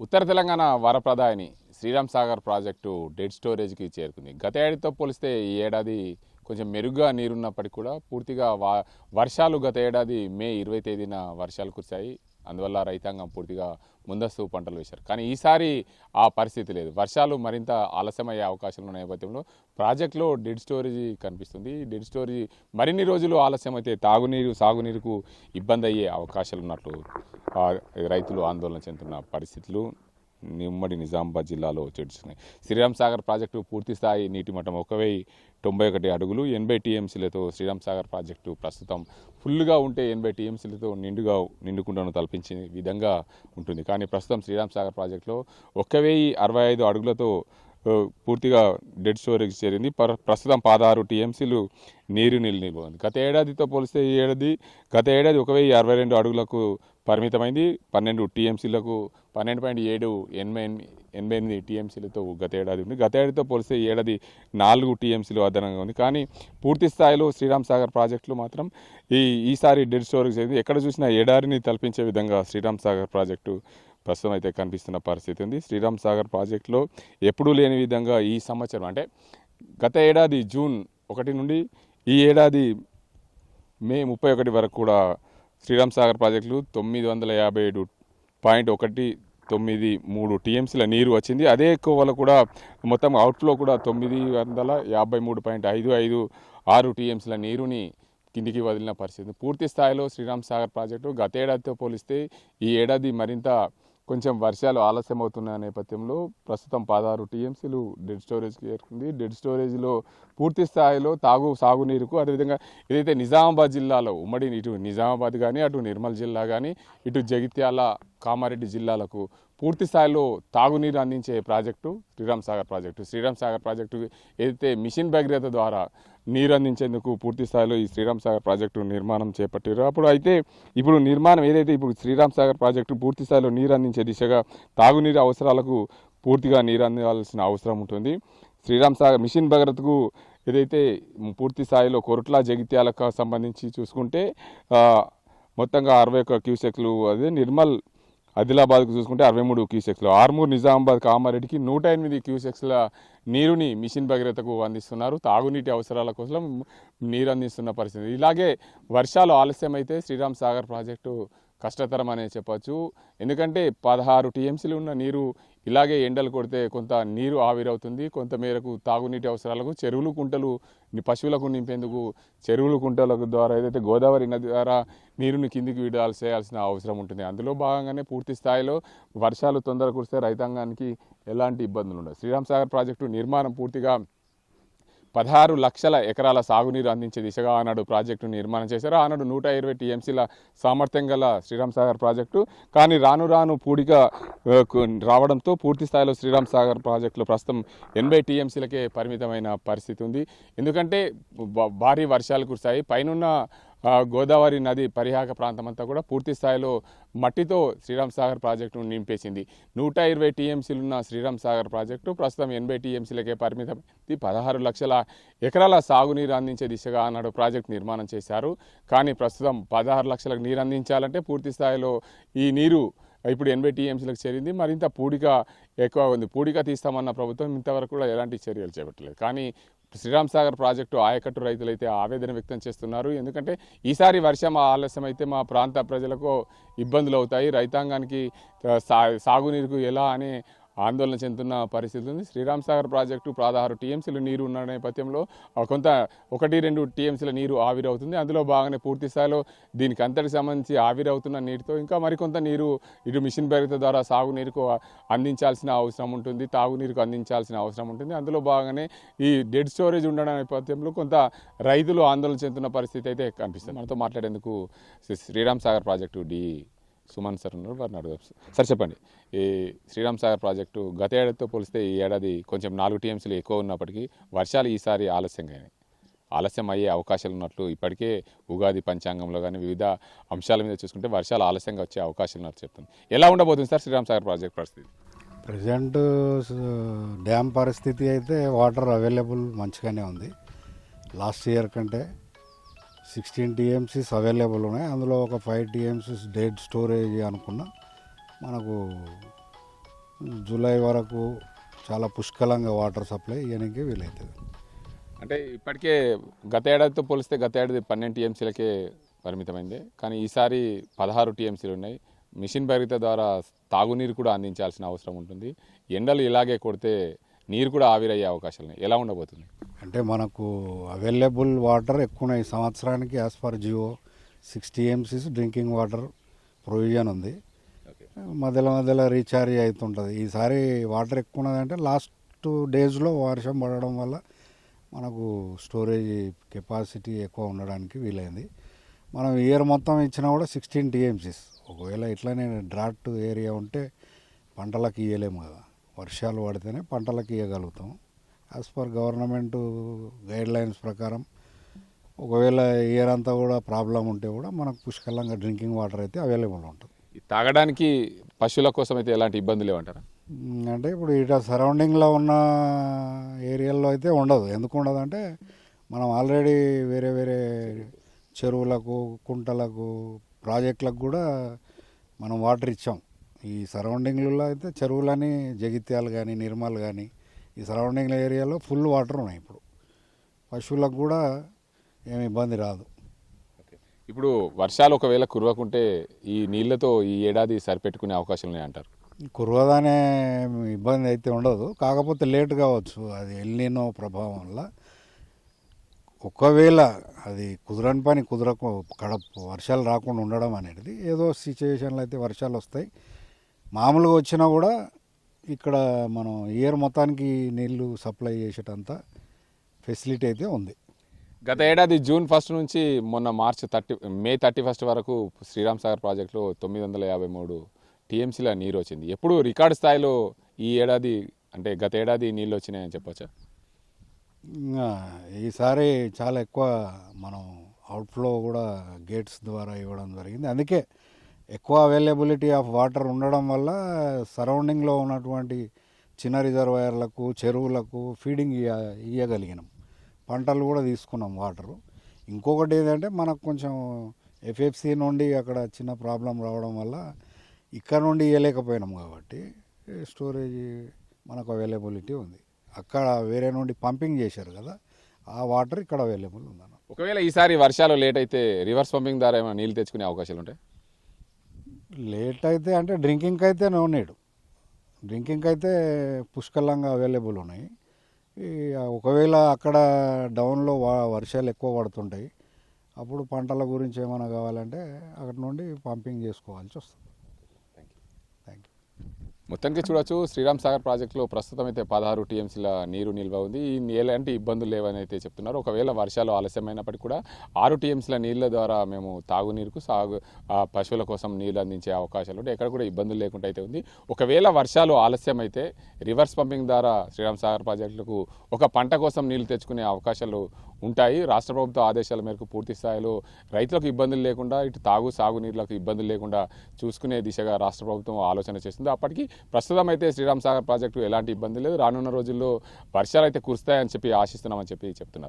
ఉత్తర Telangana వరప్రదాయని Sriram Sagar project dead స్టోరేజ్కి చేరుకుంది. గత ఏడాదితో పోలిస్తే ఈ ఏడాది కొంచెం మెరుగ్గా నీరున్నప్పటికీ కూడా పూర్తిగా వర్షాలు గత ఏడాది మే 20 తేదీన వర్షాలు కురిశాయి. అందువల్ల రైతాంగం పూర్తిగా ముందస్తు పంటలు వేశారు. కానీ ఈసారి ఆ పరిస్థితి లేదు. వర్షాలు మరింత ఆలస్యమయ్యే అవకాశాలు ఉన్న నేపథ్యంలో ప్రాజెక్టులో డెడ్ స్టోరేజ్ కనిపిస్తుంది. డెడ్ స్టోరేజ్ మరిన్ని రోజులు ఆలస్యమైతే తాగునీరు సాగునీరుకు ఇబ్బంది అయ్యే అవకాశాలు ఉన్నట్లు రైతులు ఆందోళన చెందుతున్న పరిస్థితులు ఉమ్మడి నిజామాబాద్ జిల్లాలో చేస్తున్నాయి. శ్రీరామ్ సాగర్ ప్రాజెక్టు పూర్తి స్థాయి నీటి మట్టం 1091 అడుగులు 80 టీఎంసీలతో శ్రీరామ్ సాగర్ ప్రాజెక్టు ప్రస్తుతం ఫుల్గా ఉంటే 80 టీఎంసీలతో నిండుకుండను తలపించే విధంగా ఉంటుంది. కానీ ప్రస్తుతం శ్రీరామ్ సాగర్ ప్రాజెక్టులో 1065 అడుగులతో పూర్తిగా డెడ్ స్టోరేజ్ చేరింది. ప్రస్తుతం 16 టీఎంసీలు నీరు నిల్వ ఉంది. గత ఏడాదితో పోలిస్తే ఈ ఏడాది 1062 అడుగులకు పరిమితమైంది. 12 టీఎంసీలకు 12.788 టీఎంసీలతో గత ఏడాది ఉంది. గత ఏడాదితో పోలిస్తే ఈ ఏడాది 4 టీఎంసీలు అదనంగా ఉంది. కానీ పూర్తి స్థాయిలో శ్రీరామ్ సాగర్ ప్రాజెక్టులు మాత్రం ఈసారి డెడ్ స్టోరేజ్ అయింది. ఎక్కడ చూసినా ఎడారిని తలపించే విధంగా శ్రీరామ్ సాగర్ ప్రాజెక్టు ప్రస్తుతం అయితే కనిపిస్తున్న పరిస్థితి ఉంది. శ్రీరామ్ సాగర్ ప్రాజెక్టులో ఎప్పుడూ లేని విధంగా ఈ సంవత్సరం అంటే గత ఏడాది జూన్ 1 నుండి ఈ ఏడాది మే 31 వరకు కూడా శ్రీరామ్ సాగర్ ప్రాజెక్టులు 957.193 టీఎంసీల నీరు వచ్చింది. అదే కోవలో కూడా మొత్తం అవుట్ఫ్లో కూడా 953.556 టీఎంసీల నీరుని కిందికి వదిలిన పరిస్థితి. పూర్తి స్థాయిలో శ్రీరామ్ సాగర్ ప్రాజెక్టు గత ఏడాదితో పోలిస్తే ఈ ఏడాది మరింత కొంచెం వర్షాలు ఆలస్యమవుతున్న నేపథ్యంలో ప్రస్తుతం 16 టీఎంసీలు డెడ్ స్టోరేజ్కి చేరుకుంది. డెడ్ స్టోరేజ్లో పూర్తి స్థాయిలో సాగునీరుకు అదేవిధంగా ఏదైతే నిజామాబాద్ జిల్లాలో ఉమ్మడి ఇటు నిజామాబాద్ కానీ అటు నిర్మల్ జిల్లా కానీ ఇటు జగిత్యాల కామారెడ్డి జిల్లాలకు పూర్తి స్థాయిలో తాగునీరు అందించే project Sriram Sagar project. Sriram Sagar project ఏదైతే మిషన్ భగీరథ ద్వారా నీరు అందించేందుకు పూర్తి స్థాయిలో ఈ శ్రీరామ్ సాగర్ ప్రాజెక్టు నిర్మాణం చేపట్టారు. ఇప్పుడు నిర్మాణం ఏదైతే ఇప్పుడు శ్రీరామ్ సాగర్ ప్రాజెక్టు పూర్తి స్థాయిలో నీరు అందించే దిశగా తాగునీరు అవసరాలకు పూర్తిగా నీరు అందించాల్సిన అవసరం ఉంటుంది. శ్రీరామ్ సాగర్ మిషన్ భగీరథకు ఏదైతే పూర్తి స్థాయిలో కొరట్ల జగిత్యాలకు సంబంధించి చూసుకుంటే మొత్తంగా 61 క్యూసెక్లు, అదే నిర్మల్ ఆదిలాబాద్కు చూసుకుంటే 63 క్యూసెక్స్లు, ఆర్మూర్ నిజామాబాద్ కామారెడ్డికి 108 క్యూసెక్స్ల నీరుని మిషన్ భగీరథకు అందిస్తున్నారు. తాగునీటి అవసరాల కోసం నీరు అందిస్తున్న పరిస్థితి. ఇలాగే వర్షాలు ఆలస్యమైతే శ్రీరామ్ సాగర్ ప్రాజెక్టు కష్టతరం అనే చెప్పచ్చు. ఎందుకంటే 16 టీఎంసీలు ఉన్న నీరు ఇలాగే ఎండలు కొడితే కొంత నీరు ఆవిరవుతుంది. కొంత మేరకు తాగునీటి అవసరాలకు చెరువులు కుంటలు పశువులకు నింపేందుకు చెరువులు కుంటలకు ద్వారా ఏదైతే గోదావరి నది ద్వారా నీరుని కిందికి విడుదల చేయాల్సిన అవసరం ఉంటుంది. అందులో భాగంగానే పూర్తి స్థాయిలో వర్షాలు తొందర కురిస్తే రైతాంగానికి ఎలాంటి ఇబ్బందులు ఉండవు. శ్రీరామ్ సాగర్ ప్రాజెక్టు నిర్మాణం పూర్తిగా 16 లక్షల ఎకరాల సాగునీరు అందించే దిశగా ఆనాడు ప్రాజెక్టు నిర్మాణం చేశారు. ఆనాడు 120 టీఎంసీల సామర్థ్యం గల శ్రీరామ్ సాగర్ ప్రాజెక్టు. కానీ రాను పూడిక రావడంతో పూర్తి స్థాయిలో శ్రీరామ్ సాగర్ ప్రాజెక్టులో ప్రస్తుతం 80 టీఎంసీలకే పరిమితమైన పరిస్థితి ఉంది. ఎందుకంటే భారీ వర్షాలు కురిశాయి. పైనున్న గోదావరి నది పరివాహక ప్రాంతం అంతా కూడా పూర్తి స్థాయిలో మట్టితో శ్రీరామ్ సాగర్ ప్రాజెక్టును నింపేసింది. 120 టీఎంసీలు ఉన్న శ్రీరామ్ సాగర్ ప్రాజెక్టు ప్రస్తుతం 80 టీఎంసీలకే పరిమితం. 16 లక్షల ఎకరాల సాగునీరు అందించే దిశగా ఆనాడు ప్రాజెక్టు నిర్మాణం చేశారు. కానీ ప్రస్తుతం 16 లక్షలకు నీరు అందించాలంటే పూర్తి స్థాయిలో ఈ నీరు ఇప్పుడు 80 టీఎంసీలకు చేరింది. మరింత పూడిక ఎక్కువ ఉంది. పూడిక తీస్తామన్న ప్రభుత్వం ఇంతవరకు కూడా ఎలాంటి చర్యలు చేపట్టలేదు. కానీ శ్రీరామ్ సాగర్ ప్రాజెక్టు ఆయకట్టు రైతులైతే ఆవేదన వ్యక్తం చేస్తున్నారు. ఎందుకంటే ఈసారి వర్షం ఆలస్యం అయితే మా ప్రాంత ప్రజలకు ఇబ్బందులు అవుతాయి, రైతాంగానికి సాగునీరుకు ఎలా అనే ఆందోళన చెందుతున్న పరిస్థితి ఉంది. శ్రీరామ్ సాగర్ ప్రాజెక్టు 16 టీఎంసీలు నీరు ఉన్న నేపథ్యంలో కొంత 1-2 టీఎంసీల నీరు ఆవిరవుతుంది. అందులో భాగంగానే పూర్తి స్థాయిలో దీనికి అంతటికి సంబంధించి ఆవిరవుతున్న నీటితో ఇంకా మరికొంత నీరు ఇటు మిషన్ భగీరథ ద్వారా సాగునీరుకు అందించాల్సిన అవసరం ఉంటుంది, తాగునీరుకు అందించాల్సిన అవసరం ఉంటుంది. అందులో భాగంగానే ఈ డెడ్ స్టోరేజ్ ఉండడం నేపథ్యంలో కొంత రైతులు ఆందోళన చెందుతున్న పరిస్థితి అయితే కనిపిస్తుంది. మనతో మాట్లాడేందుకు శ్రీరామ్ సాగర్ ప్రాజెక్టు సుమన్ సార్ ఉన్నారు, వారిని అడుగుదాం. సార్ చెప్పండి, ఈ శ్రీరామ్ సాగర్ ప్రాజెక్టు గత ఏడాదితో పోలిస్తే ఈ ఏడాది కొంచెం 4 టీఎంసీలు ఎక్కువ ఉన్నప్పటికీ వర్షాలు ఈసారి ఆలస్యం అయ్యే అవకాశాలు ఉన్నట్లు ఇప్పటికే ఉగాది పంచాంగంలో కానీ వివిధ అంశాల మీద చూసుకుంటే వర్షాలు ఆలస్యంగా వచ్చే అవకాశాలు ఉన్నట్టు చెప్తుంది. ఎలా ఉండబోతుంది సార్ శ్రీరామ్ సాగర్ ప్రాజెక్ట్ పరిస్థితి? ప్రజెంట్ డ్యామ్ పరిస్థితి అయితే వాటర్ అవైలబుల్ మంచిగానే ఉంది. లాస్ట్ ఇయర్ కంటే 16 టీఎంసీస్ అవైలబుల్ ఉన్నాయి. అందులో ఒక 5 టీఎంసీస్ డెడ్ స్టోరేజ్ అనుకున్నా మనకు జూలై వరకు చాలా పుష్కలంగా వాటర్ సప్లై ఇవ్వడానికి వీలవుతుంది. అంటే ఇప్పటికే గత ఏడాదితో పోలిస్తే గత ఏడాది 12 టీఎంసీలకే పరిమితమైంది, కానీ ఈసారి 16 టీఎంసీలు ఉన్నాయి. మిషన్ భగీరథ ద్వారా తాగునీరు కూడా అందించాల్సిన అవసరం ఉంటుంది. ఎండలు ఇలాగే కొడితే నీరు కూడా ఆవిరయ్యే అవకాశాలు ఉన్నాయి. ఎలా ఉండబోతుంది? అంటే మనకు అవైలబుల్ వాటర్ ఎక్కువ ఉన్నాయి. సంవత్సరానికి as per Jio 6 TMCs drinking water provision ఉంది. మధ్యలో రీఛార్జ్ అవుతుంటుంది. ఈసారి వాటర్ ఎక్కువ ఉన్నదంటే లాస్ట్ డేస్లో వర్షం పడడం వల్ల మనకు స్టోరేజ్ కెపాసిటీ ఎక్కువ ఉండడానికి వీలైంది. మనం ఇయర్ మొత్తం ఇచ్చినా కూడా 16 టీఎంసీస్. ఒకవేళ ఇట్లానే డ్రాట్ ఏరియా ఉంటే పంటలకు ఇవ్వలేము కదా, వర్షాలు పడితేనే పంటలకు ఇవ్వగలుగుతాం. As per government guidelines ప్రకారం ఒకవేళ ఇయర్ అంతా కూడా ప్రాబ్లం ఉంటే కూడా మనకు పుష్కలంగా డ్రింకింగ్ వాటర్ అయితే అవైలబుల్ ఉంటుంది. ఈ తాగడానికి పశువుల కోసం అయితే ఎలాంటి ఇబ్బందులు లేవంటారా? అంటే ఇప్పుడు ఇట సరౌండింగ్లో ఉన్న ఏరియాల్లో అయితే ఉండదు. ఎందుకు ఉండదు అంటే మనం ఆల్రెడీ వేరే వేరే చెరువులకు, కుంటలకు, ప్రాజెక్టులకు కూడా మనం వాటర్ ఇచ్చాం. ఈ సరౌండింగ్లలో అయితే చెరువులని జగిత్యాలు కానీ, నిర్మల్ కానీ ఈ సరౌండింగ్ ఏరియాలో ఫుల్ వాటర్ ఉన్నాయి. ఇప్పుడు పశువులకు కూడా ఏమి ఇబ్బంది రాదు. ఇప్పుడు వర్షాలు ఒకవేళ కురవకుంటే ఈ నీళ్లతో ఈ ఏడాది సరిపెట్టుకునే అవకాశాలు ఉన్నాయంటారు? కురవదనే ఇబ్బంది అయితే ఉండదు, కాకపోతే లేట్ కావచ్చు. అది ఎల్నినో ప్రభావం వల్ల ఒకవేళ అది కుదరని పని వర్షాలు రాకుండా ఉండడం అనేది ఏదో సిచ్యువేషన్లో అయితే వర్షాలు వస్తాయి. మామూలుగా వచ్చినా కూడా ఇక్కడ మనం ఇయర్ మొత్తానికి నీళ్లు సప్లై చేసేటంత ఫెసిలిటీ అయితే ఉంది. గత ఏడాది జూన్ 1 నుంచి మొన్న మే 31 వరకు శ్రీరామ్ సాగర్ ప్రాజెక్టులో 953 టీఎంసీల నీరు వచ్చింది. ఎప్పుడు రికార్డు స్థాయిలో ఈ ఏడాది అంటే గత ఏడాది నీళ్ళు వచ్చినాయని చెప్పొచ్చా? ఈసారి చాలా ఎక్కువ మనం అవుట్ఫ్లో కూడా గేట్స్ ద్వారా ఇవ్వడం జరిగింది. అందుకే ఎక్కువ అవైలబిలిటీ ఆఫ్ వాటర్ ఉండడం వల్ల సరౌండింగ్లో ఉన్నటువంటి చిన్న రిజర్వాయర్లకు, చెరువులకు ఫీడింగ్ ఇవ్వగలిగినాం. పంటలు కూడా తీసుకున్నాం వాటరు. ఇంకొకటి ఏంటంటే మనకు కొంచెం ఎఫ్ఎఫ్సి నుండి అక్కడ చిన్న ప్రాబ్లం రావడం వల్ల ఇక్కడ నుండి ఇవ్వలేకపోయినాం కాబట్టి స్టోరేజ్ మనకు అవైలబిలిటీ ఉంది. అక్కడ వేరే నుండి పంపింగ్ చేశారు కదా, ఆ వాటర్ ఇక్కడ అవైలబుల్ ఉందన్న. ఒకవేళ ఈసారి వర్షాలు లేట్ అయితే రివర్స్ పంపింగ్ ద్వారా ఏమైనా నీళ్ళు తెచ్చుకునే అవకాశాలు ఉంటాయి? లేట్ అయితే అంటే డ్రింకింగ్కి అయితే నో నీడ్. డ్రింకింగ్కి అయితే పుష్కలంగా అవైలబుల్ ఉన్నాయి. ఒకవేళ అక్కడ డౌన్లో వర్షాలు ఎక్కువ పడుతుంటాయి, అప్పుడు పంటల గురించి ఏమైనా కావాలంటే అక్కడ నుండి పంపింగ్ చేసుకోవాల్సి వస్తుంది. Thank you. మొత్తానికి చూడొచ్చు, శ్రీరామ్ సాగర్ ప్రాజెక్టులో ప్రస్తుతం అయితే 16 టీఎంసీల నీరు నిల్వ ఉంది. ఈ ఎలాంటి ఇబ్బందులు లేవని అయితే చెప్తున్నారు. ఒకవేళ వర్షాలు ఆలస్యమైనప్పటికీ కూడా 6 టీఎంసీల నీళ్ళ ద్వారా మేము తాగునీరుకు పశువుల కోసం నీళ్ళు అందించే అవకాశాలు ఉంటాయి. ఎక్కడ కూడా ఇబ్బందులు లేకుండా అయితే ఉంది. ఒకవేళ వర్షాలు ఆలస్యమైతే రివర్స్ పంపింగ్ ద్వారా శ్రీరామ్ సాగర్ ప్రాజెక్టులకు ఒక పంట కోసం నీళ్లు తెచ్చుకునే అవకాశాలు ఉంటాయి. రాష్ట్ర ప్రభుత్వ ఆదేశాల మేరకు పూర్తి స్థాయిలో రైతులకు ఇబ్బందులు లేకుండా, ఇటు సాగునీరులకు ఇబ్బందులు లేకుండా చూసుకునే దిశగా రాష్ట్ర ప్రభుత్వం ఆలోచన చేస్తుంది. అప్పటికి ప్రస్తుతం అయితే శ్రీరామ్ సాగర్ ప్రాజెక్టు ఎలాంటి ఇబ్బంది లేదు. రానున్న రోజుల్లో వర్షాలు అయితే కురుస్తాయని చెప్పి ఆశిస్తున్నామని చెప్పి చెప్తున్నారు.